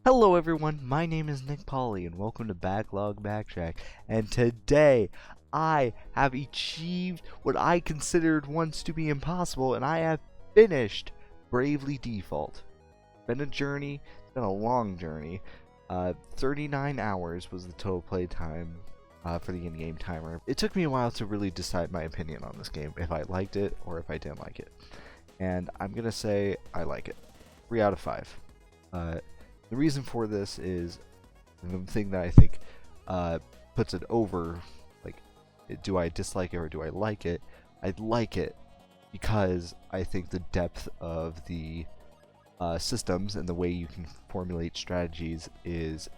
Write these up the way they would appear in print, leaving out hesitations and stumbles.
Hello everyone, my name is Nick Pauly and welcome to Backlog Backtrack, and today I have achieved what I considered once to be impossible, and I have finished Bravely Default. It's been a journey, it's been a long journey. 39 hours was the total play time for the in-game timer. It took me a while to really decide my opinion on this game, if I liked it or if I didn't like it. And I'm gonna say I like it. 3 out of 5. The reason for this is the thing that I think puts it over, like, do I dislike it or do I like it? I like it because I think the depth of the systems and the way you can formulate strategies is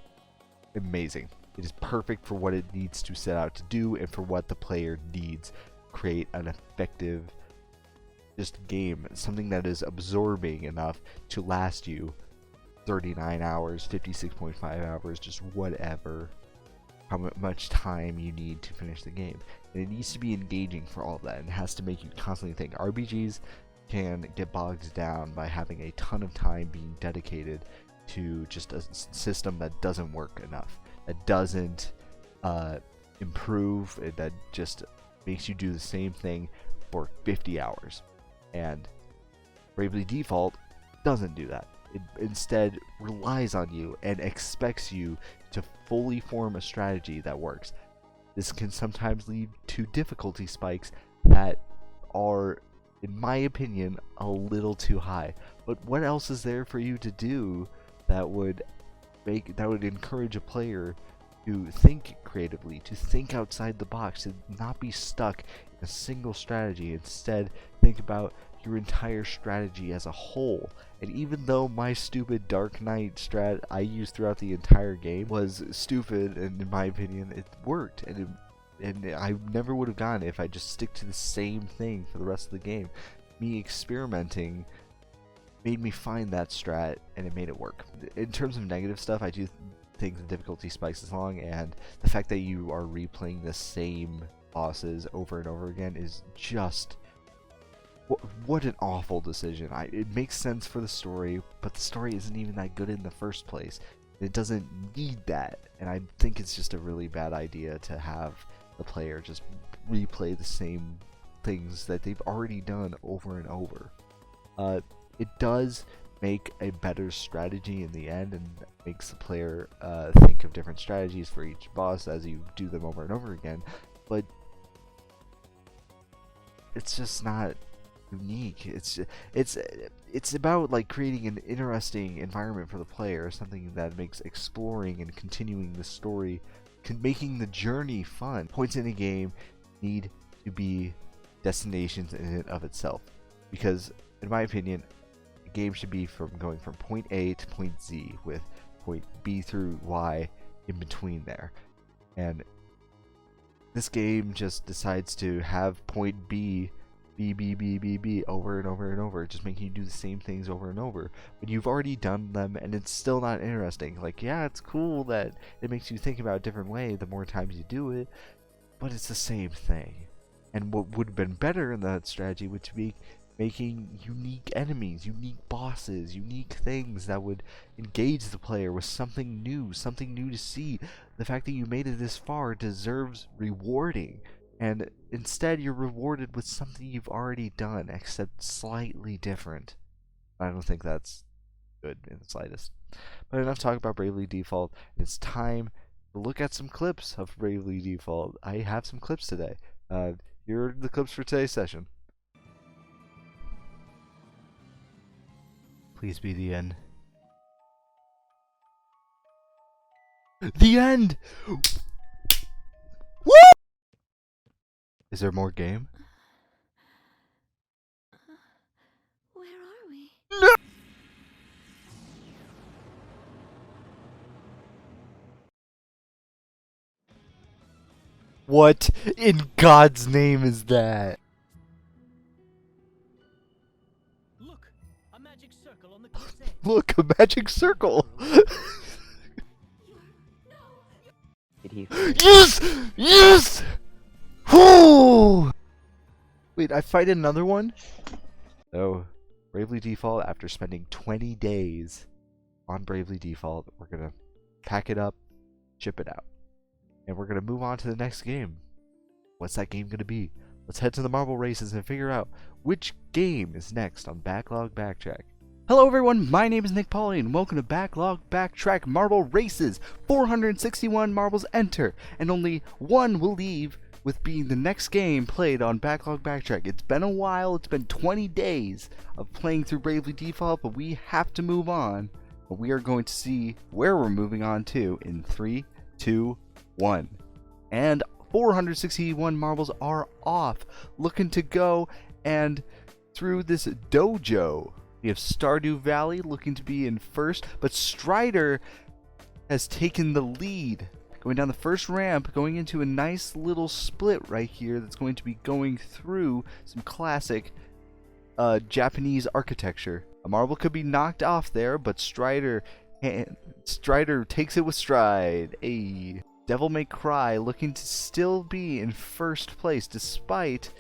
amazing. It is perfect for what it needs to set out to do and for what the player needs to create an effective game, something that is absorbing enough to last you 39 hours, 56.5 hours, just whatever, how much time you need to finish the game. And it needs to be engaging for all of that, and it has to make you constantly think. RPGs can get bogged down by having a ton of time being dedicated to just a system that doesn't work enough, that doesn't improve, that just makes you do the same thing for 50 hours. And Bravely Default doesn't do that. It instead relies on you and expects you to fully form a strategy that works. This can sometimes lead to difficulty spikes that are, in my opinion, a little too high. But what else is there for you to do that would encourage a player to think creatively, to think outside the box, to not be stuck in a single strategy, instead think about your entire strategy as a whole? And even though my stupid Dark Knight strat I used throughout the entire game was stupid, and in my opinion it worked, and I never would have gotten it if I just stick to the same thing for the rest of the game. Me experimenting made me find that strat, and it made it work. In terms of negative stuff, I do think the difficulty spikes is long, and the fact that you are replaying the same bosses over and over again is just what an awful decision. It makes sense for the story, but the story isn't even that good in the first place. It doesn't need that, and I think it's just a really bad idea to have the player just replay the same things that they've already done over and over. It does make a better strategy in the end, and makes the player think of different strategies for each boss as you do them over and over again, but it's just not unique. It's about like creating an interesting environment for the player, something that makes exploring and continuing the story, making the journey fun. Points in a game need to be destinations in and of itself, because in my opinion a game should be going from point A to point Z, with point B through Y in between there. And this game just decides to have point B over and over and over, just making you do the same things over and over, but you've already done them and it's still not interesting. Like, yeah, it's cool that it makes you think about a different way the more times you do it, but it's the same thing. And what would have been better in that strategy would be making unique enemies, unique bosses, unique things that would engage the player with something new to see. The fact that you made it this far deserves rewarding, and instead you're rewarded with something you've already done, except slightly different. I don't think that's good in the slightest. But enough talk about Bravely Default. It's time to look at some clips of Bravely Default. I have some clips today. Here are the clips for today's session. Please be the end. The end! Woo! Is there more game? Where are we? No! What in God's name is that? Look, a magic circle on the cliff's edge. Look, a magic circle! Did he? Yes! Yes! Whoo! Wait, I fight another one? Oh. Bravely Default, after spending 20 days on Bravely Default, we're going to pack it up, ship it out. And we're going to move on to the next game. What's that game going to be? Let's head to the marble races and figure out which game is next on Backlog Backtrack. Hello everyone, my name is Nick Pauly and welcome to Backlog Backtrack Marble Races. 461 marbles enter, and only one will leave with being the next game played on Backlog Backtrack. It's been a while, it's been 20 days of playing through Bravely Default, but we have to move on. But we are going to see where we're moving on to in 3, 2, 1. And 461 marbles are off, looking to go and through this dojo. We have Stardew Valley looking to be in first, but Strider has taken the lead. Going down the first ramp, going into a nice little split right here that's going to be going through some classic Japanese architecture. A marble could be knocked off there, but Strider takes it with stride. Ayy. Devil May Cry looking to still be in first place despite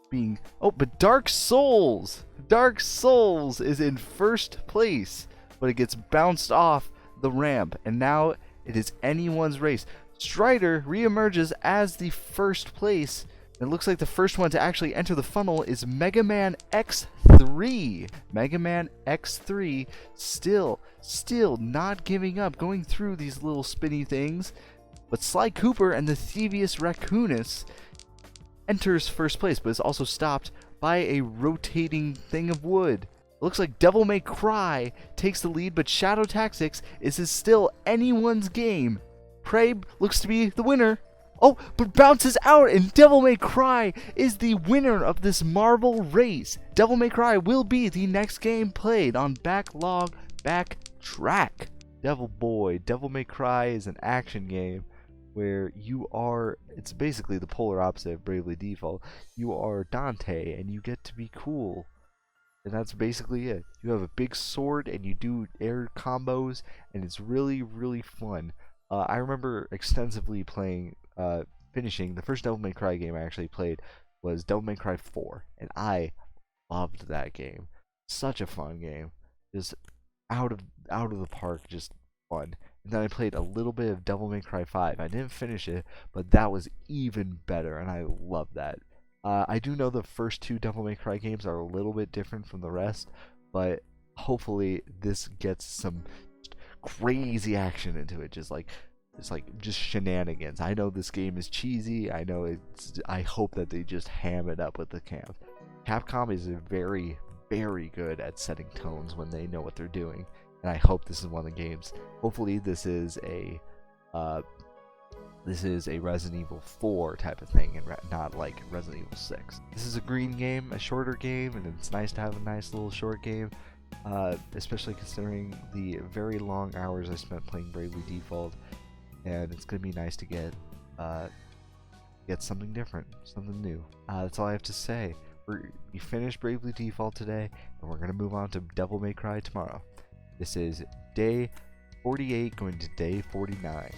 being... Oh, but Dark Souls! Dark Souls is in first place, but it gets bounced off the ramp, and now it is anyone's race. Strider reemerges as the first place. It looks like the first one to actually enter the funnel is Mega Man X3. Mega Man X3 still not giving up, going through these little spinny things. But Sly Cooper and the Thievius Raccoonus enters first place, but is also stopped by a rotating thing of wood. It looks like Devil May Cry takes the lead, but Shadow Tactics is still anyone's game. Prey looks to be the winner. Oh, but bounces out, and Devil May Cry is the winner of this marble race. Devil May Cry will be the next game played on Backlog Backtrack. Devil May Cry is an action game where it's basically the polar opposite of Bravely Default. You are Dante, and you get to be cool. And that's basically it. You have a big sword, and you do air combos, and it's really, really fun. I remember extensively finishing the first Devil May Cry game I actually played was Devil May Cry 4, and I loved that game. Such a fun game. Just out of the park, just fun. And then I played a little bit of Devil May Cry 5. I didn't finish it, but that was even better, and I love that. I do know the first two Devil May Cry games are a little bit different from the rest, but hopefully this gets some crazy action into it, just shenanigans. I know this game is cheesy. I hope that they just ham it up with the camp. Capcom is very, very good at setting tones when they know what they're doing, and I hope this is one of the games. Hopefully this is a Resident Evil 4 type of thing, and not like Resident Evil 6. This is a green game, a shorter game, and it's nice to have a nice little short game, especially considering the very long hours I spent playing Bravely Default. And it's gonna be nice to get something different, something new. That's all I have to say. We finished Bravely Default today, and we're gonna move on to Devil May Cry tomorrow. This is day 48 going to day 49.